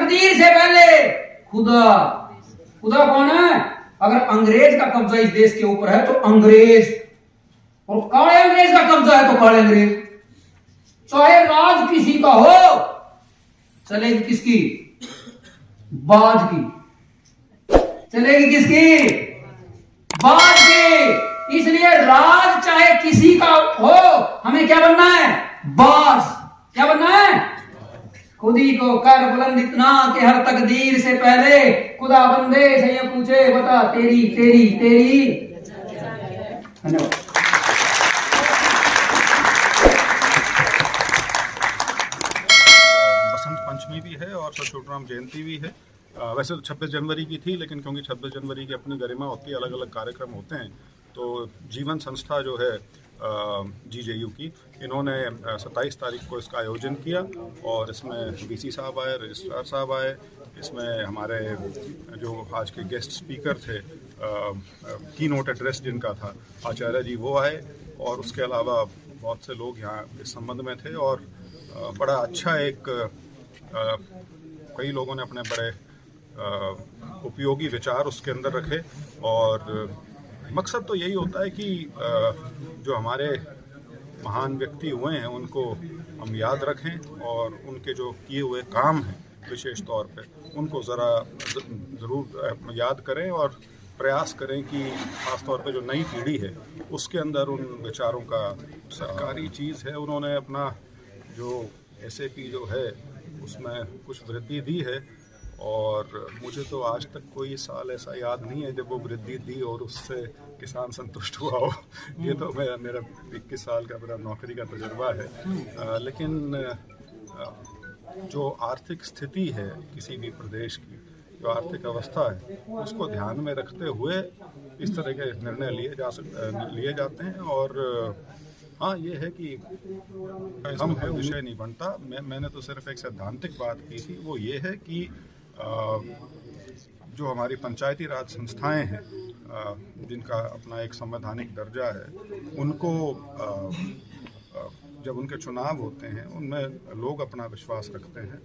तकदीर से पहले खुदा। खुदा कौन है? अगर अंग्रेज का कब्जा इस देश के ऊपर है तो अंग्रेज, और काले अंग्रेज का कब्जा है तो काले अंग्रेज। चाहे राज किसी का हो, चलेगी किसकी? बाज की। चलेगी किसकी? बाज की। इसलिए राज चाहे किसी का हो, हमें क्या बनना है? बाज। क्या बनना है? खुदी को कर बुलंद इतना कि हर तकदीर से पहले खुदा बंदे से ये पूछे, बता तेरी तेरी तेरी। धन्यवाद। बसंत पंचमी भी है और सर छोटूराम जयंती भी है। वैसे तो 26 जनवरी की थी, लेकिन क्योंकि 26 जनवरी की अपनी गरिमा होती है, अलग अलग कार्यक्रम होते हैं, तो जीवन संस्था जो है GJU की, इन्होंने 27 तारीख को इसका आयोजन किया और इसमें VC साहब आए, रजिस्ट्रार साहब आए, इसमें हमारे जो आज के गेस्ट स्पीकर थे, की नोट एड्रेस जिनका था आचार्य जी, वो आए, और उसके अलावा बहुत से लोग यहाँ इस संबंध में थे। और बड़ा अच्छा एक कई लोगों ने अपने बड़े उपयोगी विचार उसके अंदर रखे, और मकसद तो यही होता है कि जो हमारे महान व्यक्ति हुए हैं उनको हम याद रखें, और उनके जो किए हुए काम हैं विशेष तौर पे उनको ज़रा ज़रूर याद करें, और प्रयास करें कि ख़ास तौर पे जो नई पीढ़ी है उसके अंदर उन विचारों का। सरकारी चीज़ है, उन्होंने अपना जो SAP जो है उसमें कुछ वृद्धि दी है, और मुझे तो आज तक कोई साल ऐसा याद नहीं है जब वो वृद्धि दी और उससे किसान संतुष्ट हुआ हो। ये तो मेरा 21 साल का मेरा नौकरी का तजुर्बा है। लेकिन जो आर्थिक स्थिति है किसी भी प्रदेश की, जो आर्थिक अवस्था है, उसको ध्यान में रखते हुए इस तरह के निर्णय लिए जाते हैं। और हाँ, ये है कि हम है विषय नहीं बनता। मैंने तो सिर्फ एक सैद्धांतिक बात की थी, वो ये है कि जो हमारी पंचायती राज संस्थाएं हैं, जिनका अपना एक संवैधानिक दर्जा है, उनको जब उनके चुनाव होते हैं उनमें लोग अपना विश्वास रखते हैं,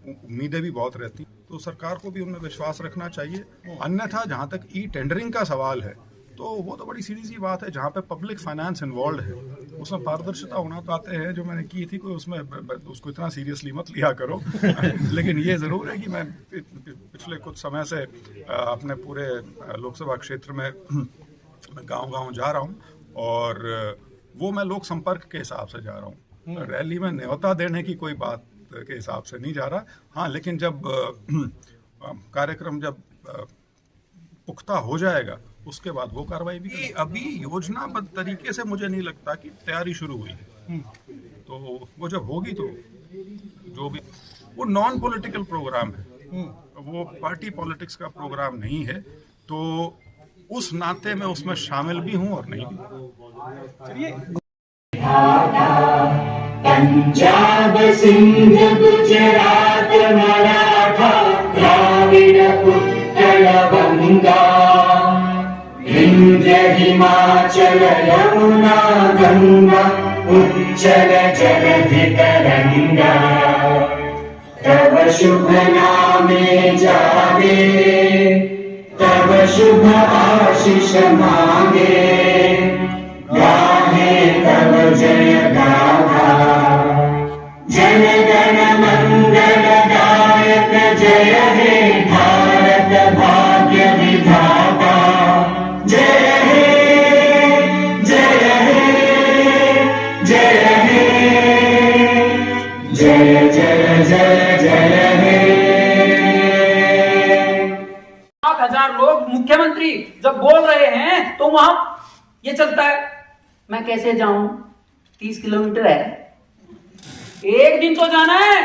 उम्मीदें भी बहुत रहती, तो सरकार को भी उनमें विश्वास रखना चाहिए। अन्यथा जहाँ तक टेंडरिंग का सवाल है, तो वो तो बड़ी सीधी सी बात है, जहाँ पे पब्लिक फाइनेंस इन्वॉल्व है उसमें पारदर्शिता होना तो आते हैं, जो मैंने की थी, कोई उसमें उसको इतना सीरियसली मत लिया करो। लेकिन ये ज़रूर है कि मैं पिछले कुछ समय से अपने पूरे लोकसभा क्षेत्र में गांव-गांव जा रहा हूँ, और वो मैं लोक संपर्क के हिसाब से जा रहा हूँ। रैली में न्योता देने की कोई बात के हिसाब से नहीं जा रहा। हाँ, लेकिन जब कार्यक्रम जब पुख्ता हो जाएगा उसके बाद वो कार्रवाई भी। अभी योजनाबद्ध तरीके से मुझे नहीं लगता कि तैयारी शुरू हुई है, तो वो जब होगी तो जो भी, वो नॉन पॉलिटिकल प्रोग्राम है, वो पार्टी पॉलिटिक्स का प्रोग्राम नहीं है, तो उस नाते मैं उसमें शामिल भी हूँ और नहीं भी। पंजाब सिंध गुजरात मराठा द्राविड़ उत्कल बंगा विंध्य हिमाचल यमुना गंगा उच्चल जलधि तरंगा तव शुभ नामे जागे तव शुभ आशीष मांगे गाहे तव जय गाथा जन गण मंगल दायक जय हे भारत भाग्य विधाता जय हे जय हे जय हे जय जय जय जय हे। 7,000 लोग मुख्यमंत्री जब बोल रहे हैं तो वहां ये चलता है, मैं कैसे जाऊं, 30 किलोमीटर है, एक दिन तो जाना है।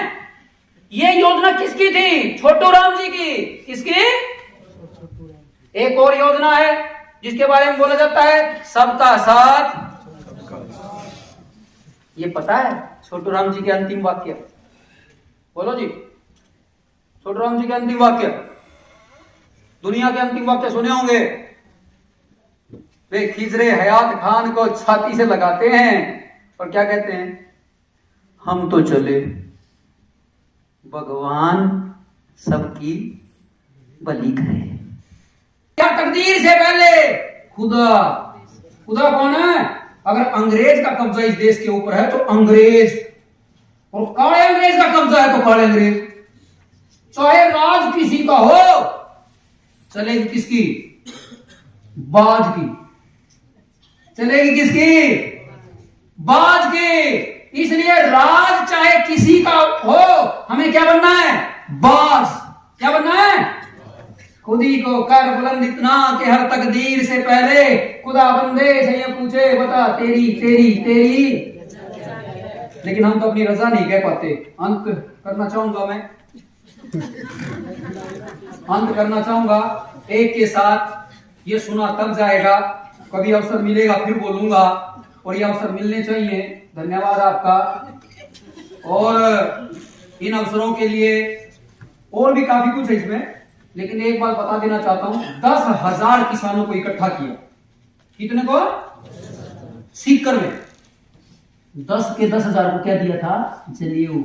ये योजना किसकी थी? छोटूराम जी की। किसकी? एक और योजना है जिसके बारे में बोला जाता है सबका साथ। ये पता है छोटूराम जी के अंतिम वाक्य? बोलो जी, छोटूराम जी के अंतिम वाक्य, दुनिया के अंतिम वाक्य सुने होंगे। वे खिजरे हयात खान को छाती से लगाते हैं और क्या कहते हैं? हम तो चले भगवान सबकी भली करे। क्या तकदीर से पहले खुदा, खुदा कौन है? अगर अंग्रेज का कब्जा इस देश के ऊपर है तो अंग्रेज, और काले अंग्रेज का कब्जा है तो काले अंग्रेज। चाहे राज किसी का हो, चलेगी किसकी? बाज की। चलेगी किसकी? बाज की। इसलिए राज चाहे किसी का हो, हमें क्या बनना है? बाज। क्या बनना है? खुदी को कर बुलंद इतना कि हर तकदीर से पहले खुदा बंदे से ये पूछे, बता तेरी तेरी तेरी। लेकिन हम तो अपनी रजा नहीं कह पाते। अंत करना चाहूंगा मैं, अंत करना चाहूंगा एक के साथ। ये सुना तब जाएगा, कभी अवसर मिलेगा फिर बोलूंगा, और ये अवसर मिलने चाहिए। धन्यवाद आपका। और इन अवसरों के लिए और भी काफी कुछ है इसमें, लेकिन एक बात बता देना चाहता हूं, 10,000 किसानों को इकट्ठा किया। कितने को? सीकर में 10 के 10,000 को क्या दिया था? जनेऊ।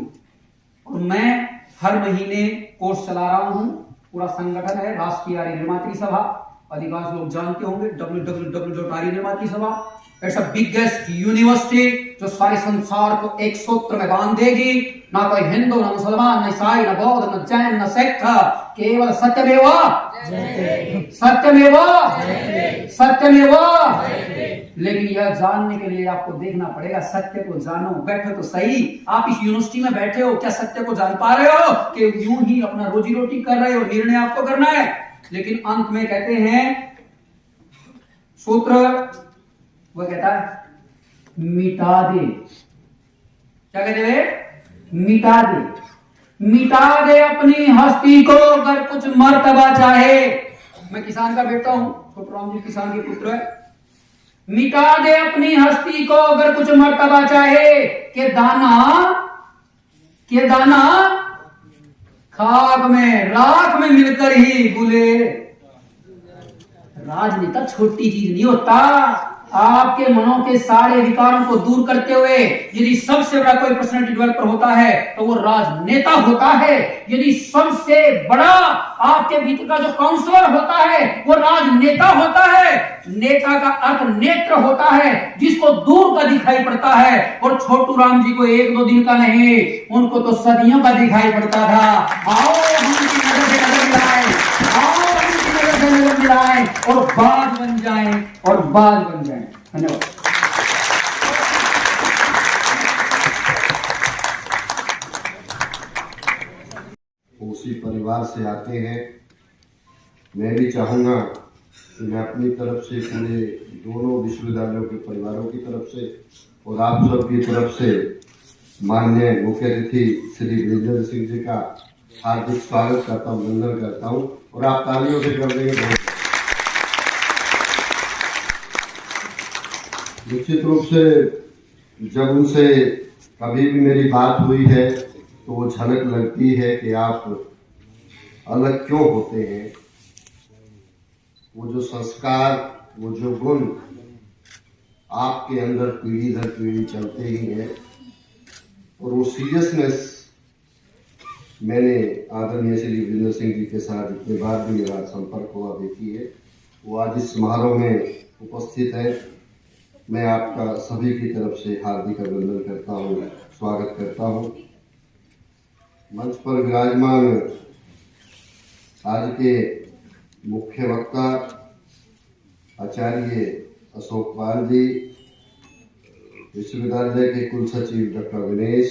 और मैं हर महीने कोर्स चला रहा हूं। पूरा संगठन है राष्ट्रीय आर्य निर्मात्री सभा, अधिकांश लोग जानते होंगे, www.आर्यनिर्मात्री-सभा। इट्स अ बिगेस्ट यूनिवर्सिटी जो सारे संसार को एक सूत्र में बांध देगी। ना कोई हिंदू, ना मुसलमान, न ईसाई, न बौद्ध, न जैन, न सिख, केवल सत्यमेव सत्यमेव सत्यमेव। लेकिन यह जानने के लिए आपको देखना पड़ेगा, सत्य को जानो। बैठो तो सही, आप इस यूनिवर्सिटी में बैठे हो, क्या सत्य को जान पा रहे हो कि यूं ही अपना रोजी रोटी कर रहे हो? निर्णय आपको करना है। लेकिन अंत में कहते हैं सूत्र, वो कहता है मिटा दे। क्या कहते हैं? मिटा दे। मिटा दे अपनी हस्ती को अगर कुछ मर्तबा चाहे। मैं किसान का बेटा हूं, छोटराम जी किसान के पुत्र है। मिटा दे अपनी हस्ती को अगर कुछ मर्तबा चाहे, के दाना खाक में राख में मिलकर ही गुले। राजनेता छोटी चीज नहीं होता। आपके मनों के सारे विकारों को दूर करते हुए यदि सबसे बड़ा कोई पर्सनालिटी डेवलपर होता है तो वो राजनेता होता है। यदि सबसे बड़ा आपके भीतर का जो काउंसलर होता है वो राजनेता होता है। नेता का अर्थ नेत्र होता है, जिसको दूर का दिखाई पड़ता है। और छोटू राम जी को 1-2 दिन का नहीं, उनको तो सदियों का दिखाई पड़ता था। आओ हम उनकी नजर से नजर मिलाएं, आओ हम उनकी नजर से नजर मिलाएं और बाज बन जाएं, और बाज बन जाएं। धन्यवाद। उसी परिवार से आते हैं। मैं भी चाहूँगा कि मैं अपनी तरफ से पूरे दोनों विश्वविद्यालयों के परिवारों की तरफ से और आप सब की तरफ से माननीय मुख्य अतिथि श्री वीरेंद्र सिंह जी का हार्दिक स्वागत करता हूँ, वंदन करता हूँ। और आप तालियों से कर देंगे। निश्चित रूप से जब उनसे कभी भी मेरी बात हुई है तो वो झलक लगती है कि आप अलग क्यों होते हैं। वो जो संस्कार, वो जो गुण आपके अंदर पीढ़ी दर पीढ़ी चलते ही हैं, और वो सीरियसनेस मैंने आदरणीय श्री वीरेंद्र सिंह जी के साथ जितने बार भी मेरा संपर्क हुआ देखी है, वो आज इस समारोह में उपस्थित है। मैं आपका सभी की तरफ से हार्दिक अभिनंदन करता हूँ, स्वागत करता हूँ। मंच पर विराजमान आज के मुख्य वक्ता आचार्य अशोक पाल जी, विश्वविद्यालय के कुल सचिव doctor Vinesh,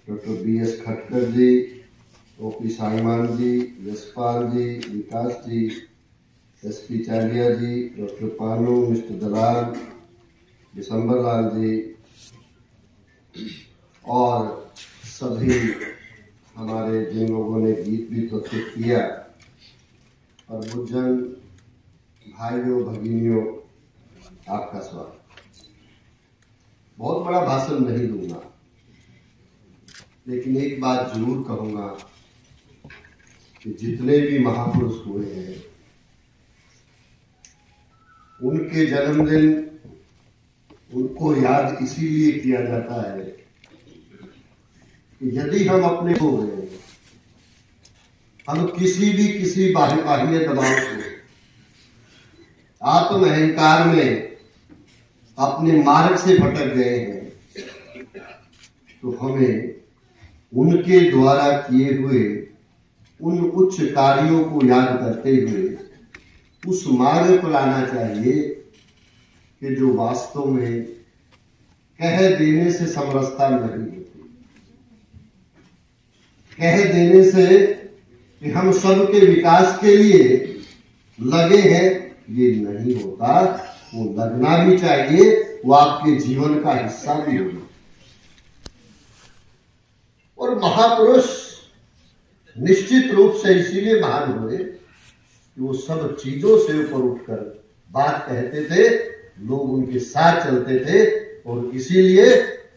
doctor BS Khatkar ji, OP Saiman ji, Yashpal ji, Vikas ji, SP Chalia ji, doctor Panu, mister Dalal, Disambar Lal ji और सभी हमारे जिन लोगों ने गीत भी प्रस्तुत किया, और बुज्जन भाइयों भगिनियों, आपका स्वागत। बहुत बड़ा भाषण नहीं दूंगा, लेकिन एक बात जरूर कहूंगा कि जितने भी महापुरुष हुए हैं उनके जन्मदिन उनको याद इसीलिए किया जाता है कि यदि हम अपने हो गए, हम किसी बाह्य दबाव से आत्म अहंकार में अपने मार्ग से भटक गए हैं, तो हमें उनके द्वारा किए हुए उन उच्च कार्यों को याद करते हुए उस मार्ग पर आना चाहिए कि जो वास्तव में कह देने से समरसता नहीं होती। कह देने से कि हम सबके विकास के लिए लगे हैं, ये नहीं होता। वो लगना भी चाहिए, वो आपके जीवन का हिस्सा भी होगा। और महापुरुष निश्चित रूप से इसीलिए महान हुए कि वो सब चीजों से ऊपर उठकर बात कहते थे, लोग उनके साथ चलते थे। और इसीलिए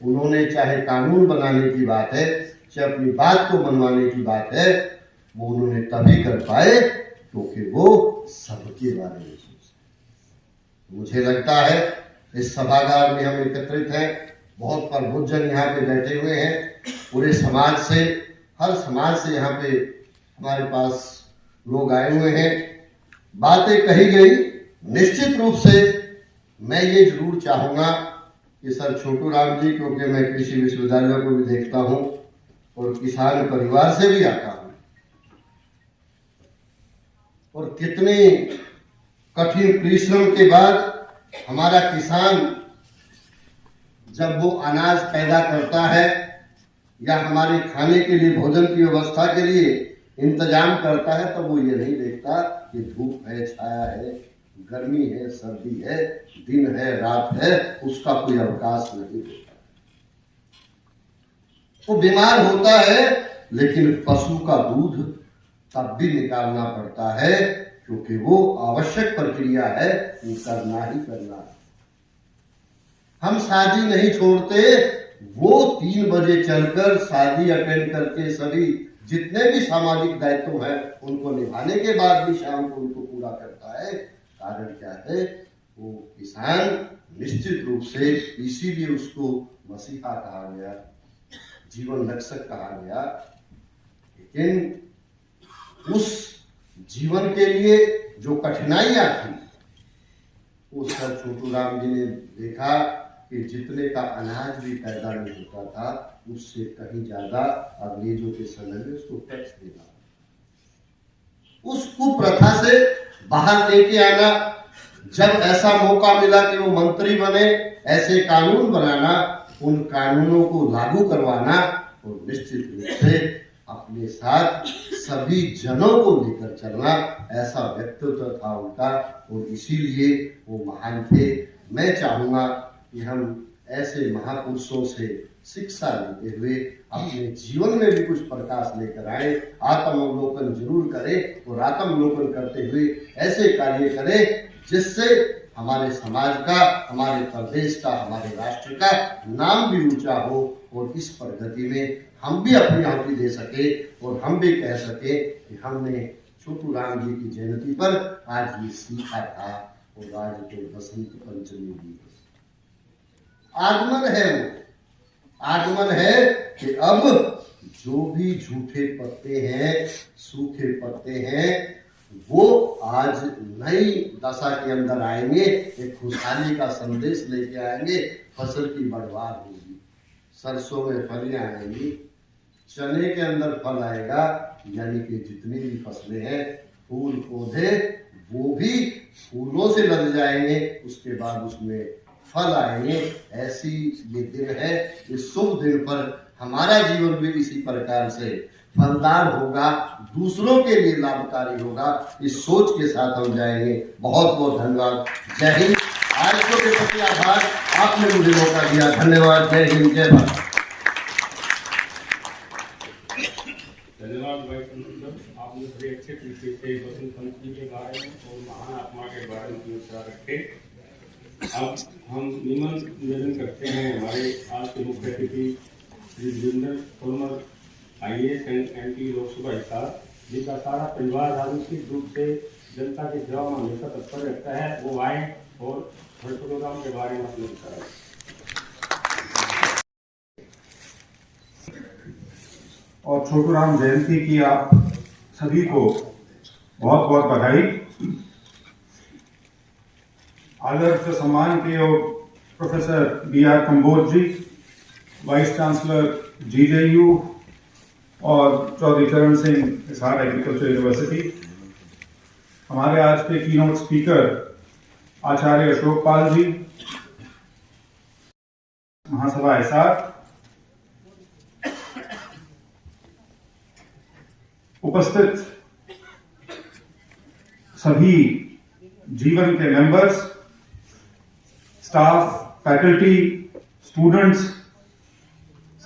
उन्होंने, चाहे कानून बनाने की बात है, चाहे अपनी बात को मनवाने की बात है, वो उन्होंने तभी कर पाए क्योंकि वो सबके बारे में सोचते। मुझे लगता है इस सभागार में हम एकत्रित हैं, बहुत प्रबुद्धजन यहाँ पे बैठे हुए हैं, पूरे समाज से, हर समाज से यहाँ पे हमारे पास लोग आए हुए हैं। बातें कही गई, निश्चित रूप से मैं ये जरूर चाहूंगा कि सर छोटू राम जी, क्योंकि मैं कृषि विश्वविद्यालय को भी देखता हूँ और किसान परिवार से भी आता हूँ, और कितने कठिन परिश्रम के बाद हमारा किसान जब वो अनाज पैदा करता है या हमारे खाने के लिए, भोजन की व्यवस्था के लिए इंतजाम करता है, तो वो ये नहीं देखता कि धूप है, छाया है, गर्मी है, सर्दी है, दिन है, रात है, उसका कोई अवकाश नहीं होता। वो बीमार होता है, लेकिन पशु का दूध तब भी निकालना पड़ता है, क्योंकि वो आवश्यक प्रक्रिया है, वो करना ही करना है। हम शादी नहीं छोड़ते, वो 3 बजे चलकर शादी अटेंड करके सभी जितने भी सामाजिक दायित्व हैं उनको निभाने के बाद भी शाम को उनको पूरा करता है। कारण क्या है? वो किसान निश्चित रूप से, इसीलिए उसको मसीहा कहा गया, जीवन रक्षक कहा गया। लेकिन उस जीवन के लिए जो कठिनाइयां थी, वो सर छोटू राम जी ने देखा कि जितने का अनाज भी पैदा नहीं होता था, उससे कहीं ज्यादा अंग्रेजों के समय में उसको टैक्स देना, उस कुप्रथा से बाहर लेके आना। जब ऐसा मौका मिला कि वो मंत्री बने, ऐसे कानून बनाना, उन कानूनों को लागू करवाना, और निश्चित रूप से अपने साथ सभी जनों को लेकर चलना, ऐसा व्यक्तित्व था उनका, और इसीलिए वो महान थे। मैं चाहूंगा कि हम ऐसे महापुरुषों से शिक्षा लेते हुए अपने जीवन में भी कुछ प्रकाश लेकर आए, आत्मावलोकन जरूर करें, और आत्मावलोकन करते हुए ऐसे कार्य करें जिससे हमारे समाज का, हमारे प्रदेश का, हमारे राष्ट्र का नाम भी ऊंचा हो, और इस प्रगति में हम भी अपनी आहुति दे सके, और हम भी कह सके कि हमने छोटू राम जी की जयंती पर आज ये सीखा था, और आज तो बसंत पंचमी भी आगमन है। वो आगमन है कि अब जो भी झूठे पत्ते हैं, सूखे पत्ते हैं, वो आज नई दशा के अंदर आएंगे, एक खुशहाली का संदेश लेके आएंगे। फसल की बढ़वार होगी, सरसों में फलियां आएंगी, चने के अंदर फल आएगा, यानी कि जितनी भी फसलें हैं, फूल पौधे, वो भी फूलों से लग जाएंगे, उसके बाद उसमें फल आएंगे। ऐसी ये दिन है, इस शुभ दिन पर हमारा जीवन भी इसी प्रकार से फलदार होगा, दूसरों के लिए लाभकारी होगा, इस सोच के साथ हम जाएंगे। बहुत बहुत धन्यवाद। जय हिंद। आयोजकों के प्रति आभार, आपने मुझे मौका दिया, धन्यवाद। जय हिंद, जय भारत। धन्यवाद भाई संत, आपने बड़े अच्छे तरीके से बसंत पंचमी के बारे में और महान आत्मा के बारे में विचार रखे। अब हम निमंत्रण करते हैं हमारे आज के मुख्य अतिथि Shri Jitendra Tomar, IAS and MP Lok Sabha Hisar, जिनका सारा परिवार राजनीतिक रूप से जनता की सेवा में हमेशा तत्पर रहता है, वो आए और प्रोग्राम के बारे में अपने विचार। और छोटू राम जयंती की आप सभी को बहुत बहुत बधाई। आदर से सम्मान के प्रोफेसर B.R. कंबोज जी, वाइस चांसलर GJU और चौधरी चरण सिंह हिसार एग्रीकल्चर यूनिवर्सिटी, हमारे आज के कीनोट स्पीकर आचार्य अशोक पाल जी, महासभा हिसार, उपस्थित सभी जीवन के मेंबर्स, स्टाफ, फैकल्टी, स्टूडेंट्स,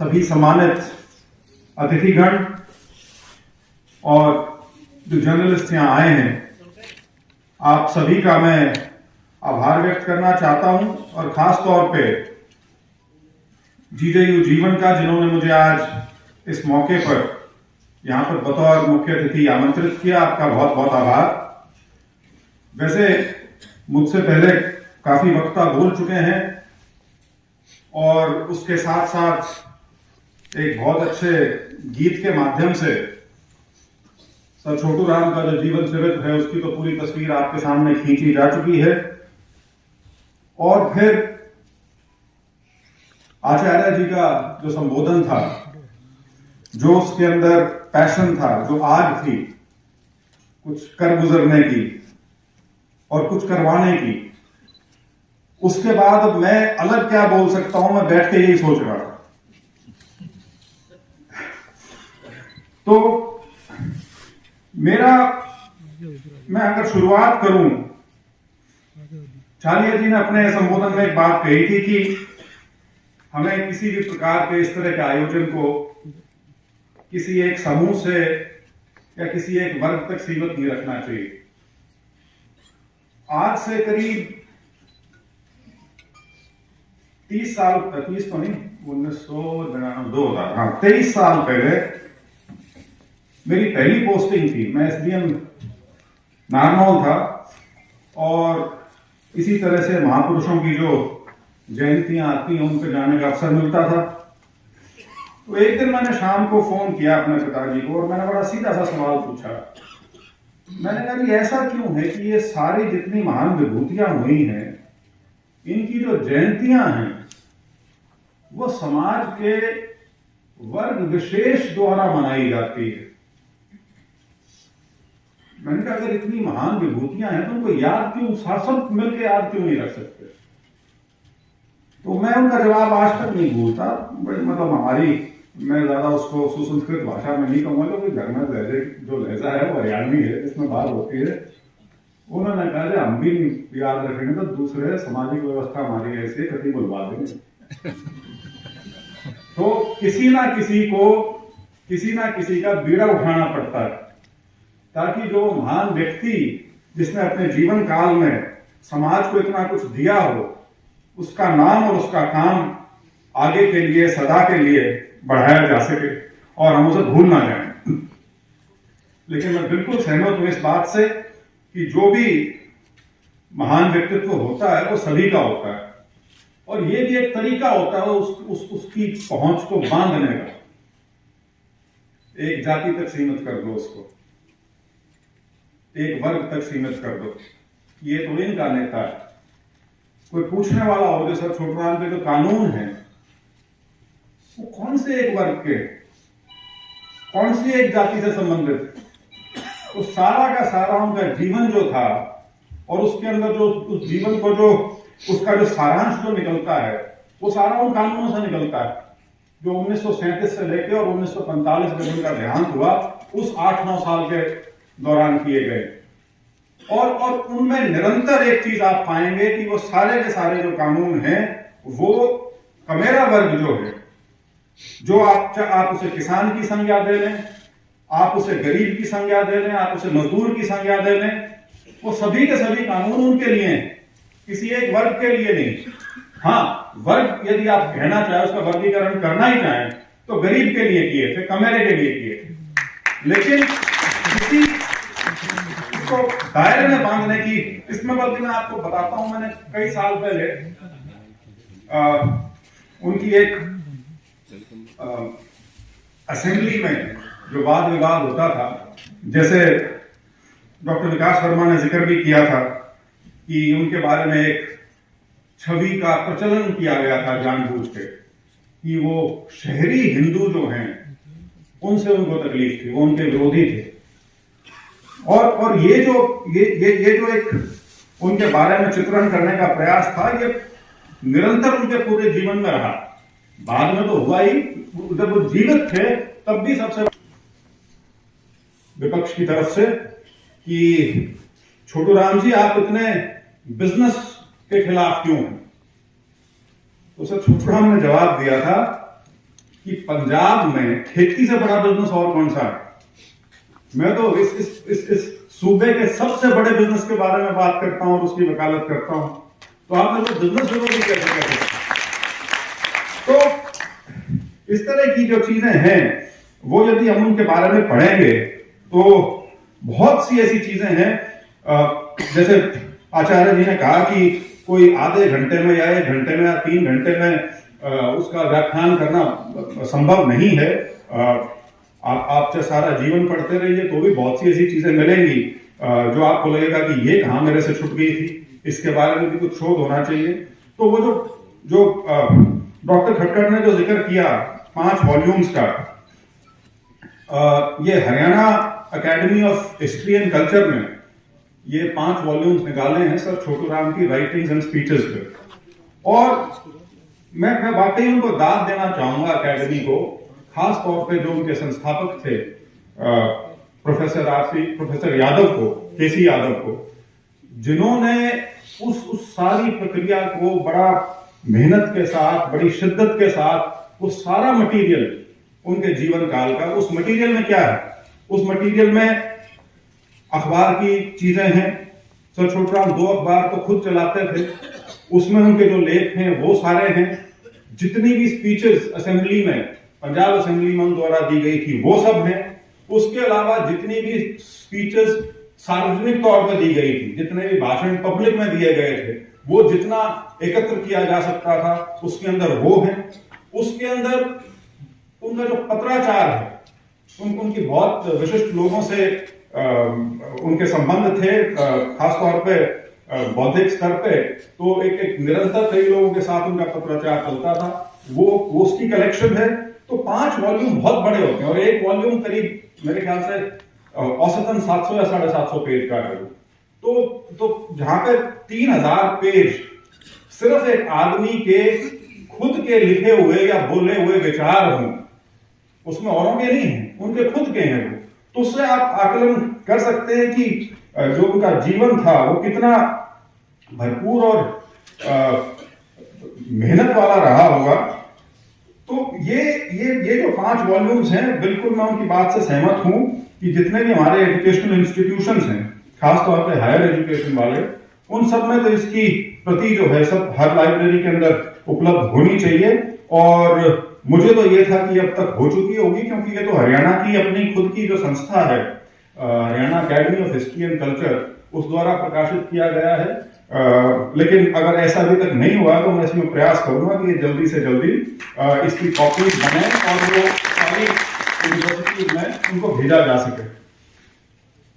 सभी सम्मानित अतिथिगण और जो जर्नलिस्ट यहां आए हैं, आप सभी का मैं आभार व्यक्त करना चाहता हूं और खास तौर पे GJU जीवन का, जिन्होंने मुझे आज इस मौके पर यहां पर बतौर मुख्य अतिथि आमंत्रित किया। आपका बहुत बहुत आभार। वैसे मुझसे पहले काफी वक्ता बोल चुके हैं और उसके साथ साथ एक बहुत अच्छे गीत के माध्यम से सर छोटू राम का जो जीवन चरित्र है उसकी तो पूरी तस्वीर आपके सामने खींची जा चुकी है। और फिर आचार्य जी का जो संबोधन था, जो उसके अंदर पैशन था, जो आग थी कुछ कर गुजरने की और कुछ करवाने की, उसके बाद अब मैं अलग क्या बोल सकता हूं, मैं बैठ के यही सोच रहा था। तो मैं अगर शुरुआत करूं, चालिया जी ने अपने संबोधन में एक बात कही थी कि हमें किसी भी प्रकार के इस तरह के आयोजन को किसी एक समूह से या किसी एक वर्ग तक सीमित नहीं रखना चाहिए। आज से करीब 30 साल, 30 तो नहीं, 23 साल पहले मेरी पहली पोस्टिंग थी। मैं SDM नारनौल था और इसी तरह से महापुरुषों की जो जयंतियां आती हैं उन पर जाने का अवसर मिलता था। तो एक दिन मैंने शाम को फोन किया अपने पिताजी को और मैंने बड़ा सीधा सा सवाल पूछा। मैंने कहा कि ऐसा क्यों है कि ये सारी जितनी महान विभूतियां हुई हैं, इनकी जो जयंतियां हैं वो समाज के वर्ग विशेष द्वारा मनाई जाती है। मैंने कहा अगर इतनी महान विभूतियां हैं तो उनको याद क्यों, सब मिलकर याद क्यों नहीं रख सकते? तो मैं उनका जवाब आज तक नहीं भूलता। मतलब मैं ज्यादा उसको सुसंस्कृत भाषा में नहीं कहूंगा, क्योंकि घर में जो लहजा है वो हरियाणवी है, इसमें बात होती है। उन्होंने कहा हम भी याद रखेंगे तो दूसरे सामाजिक व्यवस्था हमारी ऐसी है, कभी बुलवा देंगे। तो किसी ना किसी का बीड़ा उठाना पड़ता है ताकि जो महान व्यक्ति जिसने अपने जीवन काल में समाज को इतना कुछ दिया हो, उसका नाम और उसका काम आगे के लिए, सदा के लिए बढ़ाया जा सके और हम उसे भूल ना जाएं। लेकिन मैं बिल्कुल सहमत हूं इस बात से कि जो भी महान व्यक्तित्व होता है वो सभी का होता है और ये भी एक तरीका होता है उसकी पहुंच को बांधने का। एक जाति तक सीमित कर दो उसको, एक वर्ग तक सीमित कर दो, ये तो इनका नेता है। कोई पूछने वाला हो जो सर छोटू राम के जो कानून है वो कौन से एक वर्ग के, कौन सी एक जाति से संबंधित? तो सारा का सारा उनका जीवन जो था और उसके अंदर जो उस जीवन को जो उसका जो सारांश जो निकलता है वो सारा उन कानूनों से निकलता है जो 1937 से लेकर और 1945 में उनका देहांत हुआ उस 8-9 साल के दौरान किए गए। और उनमें निरंतर एक चीज आप पाएंगे कि वो सारे के सारे जो कानून हैं वो कमेरा वर्ग जो है, जो आप उसे किसान की संज्ञा दे लें, आप उसे गरीब की संज्ञा दे लें, आप उसे मजदूर की संज्ञा दे लें, वो सभी के सभी कानून उनके लिए हैं, किसी एक वर्ग के लिए नहीं। हाँ, वर्ग यदि आप कहना चाहें, उसका वर्गीकरण करना ही चाहें तो गरीब के लिए किए थे, कमेरे के लिए किए थे, लेकिन किसी को दायरे में बांधने की, इसमें बल्कि मैं आपको बताता हूं, मैंने कई साल पहले उनकी एक असेंबली में जो वाद विवाद होता था, जैसे डॉक्टर विकास वर्मा ने जिक्र भी किया था कि उनके बारे में एक छवि का प्रचलन किया गया था जानबूझ के कि वो शहरी हिंदू जो हैं उनसे उनको तकलीफ थी, वो उनके विरोधी थे। और ये जो एक उनके बारे में चित्रण करने का प्रयास था, ये निरंतर उनके पूरे जीवन में रहा। बाद में तो हुआ ही, जब वो जीवित थे तब भी सबसे विपक्ष की तरफ से कि छोटू राम जी आप इतने बिजनेस के खिलाफ क्यों हैं? तो सर छोटू राम ने जवाब दिया था कि पंजाब में खेती से बड़ा बिजनेस और कौन सा है? मैं तो इस सूबे के सबसे बड़े बिजनेस के बारे में बात करता हूं और उसकी वकालत करता हूं, तो आप मेरे को बिजनेस विरोधी कैसे कहते हैं? तो इस तरह की जो चीजें हैं वो यदि हम उनके बारे में पढ़ेंगे तो बहुत सी ऐसी चीजें हैं, जैसे आचार्य जी ने कहा कि कोई आधे घंटे में या 1 घंटे में या 3 घंटे में उसका व्याख्यान करना संभव नहीं है। आप चाहे सारा जीवन पढ़ते रहिए तो भी बहुत सी ऐसी चीजें मिलेंगी जो आपको लगेगा कि ये कहां मेरे से छूट गई थी, इसके बारे में भी कुछ शोध होना चाहिए। तो वो जो डॉक्टर खट्टर ने जो जिक्र किया 5 वॉल्यूम्स का, ये Haryana academy of history and culture में ये 5 वॉल्यूम्स निकाले हैं सर छोटू राम की राइटिंग्स एंड स्पीचेस पे। और मैं वाकई उनको दाद देना चाहूंगा एकेडमी को, खास तौर पे जो उनके संस्थापक थे प्रोफेसर यादव को, केसी यादव को, जिन्होंने उस सारी प्रक्रिया को बड़ा मेहनत के साथ, बड़ी शिद्दत के साथ, वो सारा मटेरियल उनके जीवन काल का, उस मटेरियल में क्या है? उस मटेरियल में अखबार की चीजें हैं। सर छोटू राम 2 अखबार तो खुद चलाते थे, उसमें उनके जो लेख हैं वो सारे हैं। जितनी भी स्पीचेस असेंबली में, पंजाब असेंबली में उन द्वारा दी गई थी वो सब हैं। उसके अलावा जितनी भी स्पीचेस सार्वजनिक तौर पर दी गई थी, जितने भी भाषण पब्लिक में दिए गए थे, वो जितना एकत्र किया जा सकता था उसके अंदर वो है। उसके अंदर उनका जो पत्राचार है, उनकी बहुत विशिष्ट लोगों से उनके संबंध थे, खासतौर पे बौद्धिक स्तर पे। तो एक निरंतर कई लोगों के साथ उनका पत्राचार चलता था, वो उसकी कलेक्शन है। तो 5 वॉल्यूम बहुत बड़े होते हैं और एक वॉल्यूम करीब मेरे ख्याल से औसतन 700 या 750 पेज का है। तो जहां पे 3000 पेज सिर्फ एक आदमी के खुद के लिखे हुए या बोले हुए विचार हों, उसमें औरों के नहीं हैं, उनके खुद के हैं वो। तो उससे आप आकलन कर सकते हैं कि जो उनका जीवन था वो कितना भरपूर और मेहनत वाला रहा होगा। तो ये जो 5 वॉल्यूम्स हैं, बिल्कुल मैं उनकी बात से सहमत हूं कि जितने भी हमारे एजुकेशनल इंस्टीट्यूशंस हैं, खासतौर पे हायर एजुकेशन वाले, उन सब में तो इसकी प्रति जो है सब हर लाइब्रेरी के अंदर उपलब्ध होनी चाहिए। और मुझे तो ये था कि अब तक हो चुकी होगी, क्योंकि ये तो हरियाणा की अपनी खुद की जो संस्था है, Haryana academy of history and culture, उस द्वारा प्रकाशित किया गया है। लेकिन अगर ऐसा अभी तक नहीं हुआ तो मैं इसमें प्रयास करूंगा कि ये जल्दी से जल्दी इसकी कॉपीज बने और वो सारी यूनिवर्सिटीज में उनको भेजा जा सके।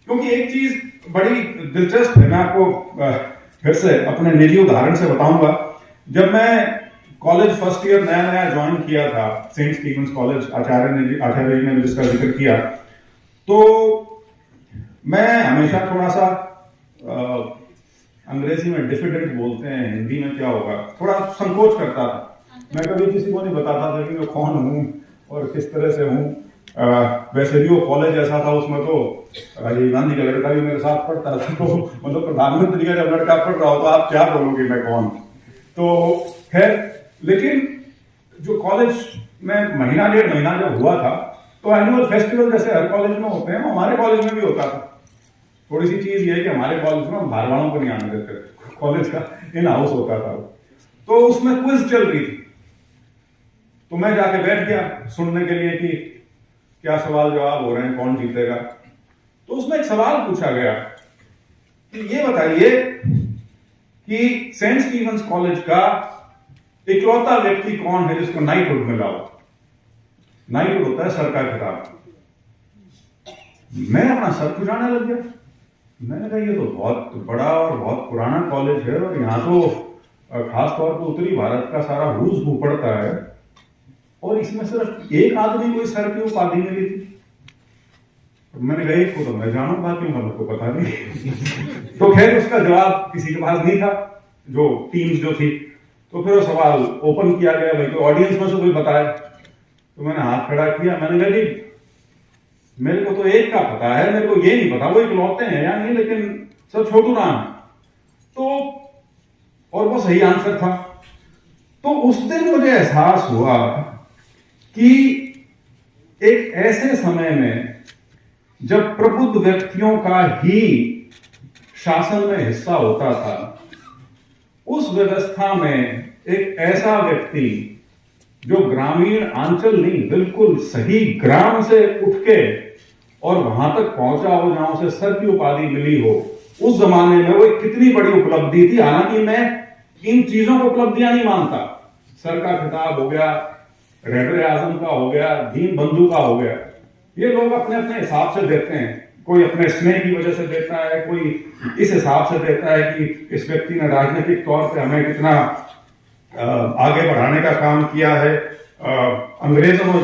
क्योंकि एक चीज बड़ी दिलचस्प है, मैं आपको फिर से अपने निजी उदाहरण से बताऊंगा। जब मैं कॉलेज फर्स्ट ईयर नया ज्वाइन किया था, सेंट स्टीफेंस कॉलेज, आचार्य जी ने जिसका जिक्र किया, तो मैं हमेशा थोड़ा सा अंग्रेजी में डिफिडेंट बोलते हैं, हिंदी में क्या होगा, थोड़ा संकोच करता था। मैं कभी किसी को नहीं बताता था कि मैं कौन हूँ और किस तरह से हूँ। वैसे भी वो कॉलेज ऐसा था, उसमें तो राजीव गांधी का लड़का भी मेरे साथ पढ़ता था, तो मतलब प्रधानमंत्री का जब लड़का पढ़ रहा हो तो आप क्या बोलोगे मैं कौन। तो खैर, लेकिन जो कॉलेज में महीना 1.5 महीना जब हुआ था, तो एनुअल फेस्टिवल जैसे हर कॉलेज में होते हैं, हमारे कॉलेज में भी होता था। थोड़ी सी चीज ये है कि हमारे कॉलेज में बाहर वालों को नहीं आने देते, कॉलेज का इन हाउस होता था। तो उसमें क्विज चल रही थी, तो मैं जाके बैठ गया सुनने के लिए कि क्या सवाल जवाब हो रहे हैं, कौन जीतेगा। तो उसमें एक सवाल पूछा गया कि ये बताइए कि सेंट स्टीफेंस कॉलेज का इकलौता व्यक्ति कौन है जिसको नाइटहुड मिला हो। नाइट होता है सर का खिताब। मैं अपना सर खुजाने लग गया। मैंने कहा ये तो बहुत बड़ा और बहुत पुराना कॉलेज है और यहाँ तो खास तौर पर उत्तरी भारत का सारा रूस भू पड़ता है और इसमें सिर्फ एक आदमी को इस सर की उपाधि मिली थी। मैंने कहा एक को तो मैं जानू, बाकी हमको पता नहीं। तो खैर उसका जवाब किसी के पास नहीं था, जो टीम्स जो थी। तो फिर वो सवाल ओपन किया गया, भाई तो ऑडियंस में से कोई बताए। तो मैंने हाथ खड़ा किया, मैंने कहा जी मेरे को तो एक का पता है, मेरे को ये नहीं पता वो इकलौते हैं या नहीं, लेकिन सर छोटू राम। तो और वो सही आंसर था। तो उस दिन मुझे एहसास हुआ कि एक ऐसे समय में जब प्रबुद्ध व्यक्तियों का ही शासन में हिस्सा होता था, उस व्यवस्था में एक ऐसा व्यक्ति जो ग्रामीण अंचल नहीं बिल्कुल सही ग्राम से उठ के और वहां तक पहुंचा हो जहां उसे सर की उपाधि मिली हो, उस जमाने में वो एक कितनी बड़ी उपलब्धि थी। हालांकि मैं इन चीजों को उपलब्धियां नहीं मानता। सर का खिताब हो गया, रैदर आजम का हो गया, दीन बंधु का हो गया, ये लोग अपने अपने हिसाब से देते हैं। कोई अपने स्नेह की वजह से देता है, कोई इस हिसाब से देता है कि इस व्यक्ति ने राजनीतिक तौर पे हमें कितना आगे बढ़ाने का काम किया है। अंग्रेजों ने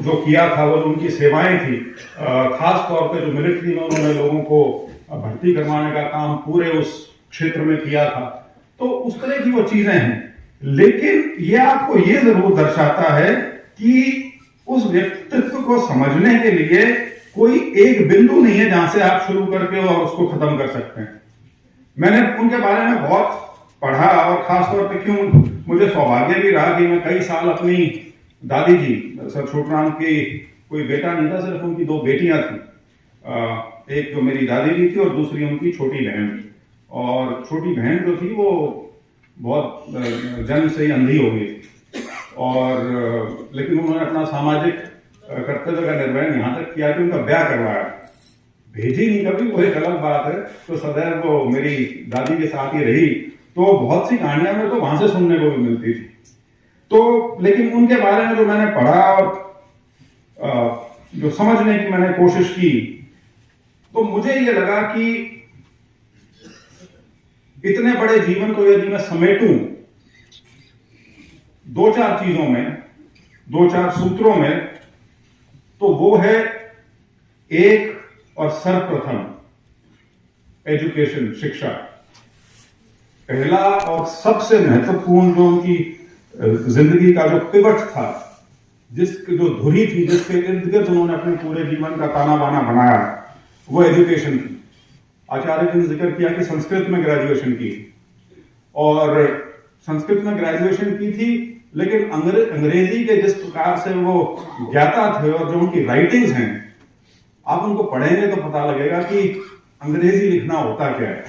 जो किया था वो उनकी सेवाएं थी, खास तौर पे जो मिलिट्री में उन्होंने लोगों को भर्ती करवाने का काम पूरे उस क्षेत्र में किया था। तो उस तरह की वो चीजें हैं। लेकिन ये आपको ये जरूर दर्शाता है कि उस व्यक्तित्व को समझने के लिए कोई एक बिंदु नहीं है जहां से आप शुरू करके और उसको खत्म कर सकते हैं। मैंने उनके बारे में बहुत पढ़ा और खासतौर पे क्यों मुझे सौभाग्य भी रहा कि मैं कई साल अपनी दादी जी सर छोटराम की कोई बेटा नहीं था, सिर्फ उनकी 2 बेटियां थी। एक जो मेरी दादी जी थी और दूसरी उनकी छोटी बहन। और छोटी बहन जो थी वो बहुत जन्म से ही अंधी हो गई थी और लेकिन उन्होंने अपना सामाजिक कर्तव्य का निर्वहन यहाँ तक किया कि उनका ब्याह करवाया। भेजी नहीं कभी, वो एक अलग बात है। तो सदैव वो मेरी दादी के साथ ही रही। तो बहुत सी कहानियां मेरे को वहां से सुनने को भी मिलती थी। तो लेकिन उनके बारे में जो मैंने पढ़ा और जो समझने की मैंने कोशिश की, तो मुझे ये लगा कि इतने बड़े जीवन को यदि मैं समेटूं 2-4 चीजों में, 2-4 सूत्रों में, तो वो है एक और सर्वप्रथम एजुकेशन, शिक्षा। पहला और सबसे महत्वपूर्ण जो उनकी जिंदगी का जो पिवट था, जिसकी जो धुरी थी, जिसके इर्द गिर्द उन्होंने अपने पूरे जीवन का ताना बाना बनाया, वो एजुकेशन थी। आचार्य जी ने जिक्र किया कि संस्कृत में ग्रेजुएशन की और संस्कृत में ग्रेजुएशन की थी, लेकिन अंग्रेजी के जिस प्रकार से वो ज्ञाता थे और जो उनकी राइटिंग्स हैं, आप उनको पढ़ेंगे तो पता लगेगा कि अंग्रेजी लिखना होता क्या है।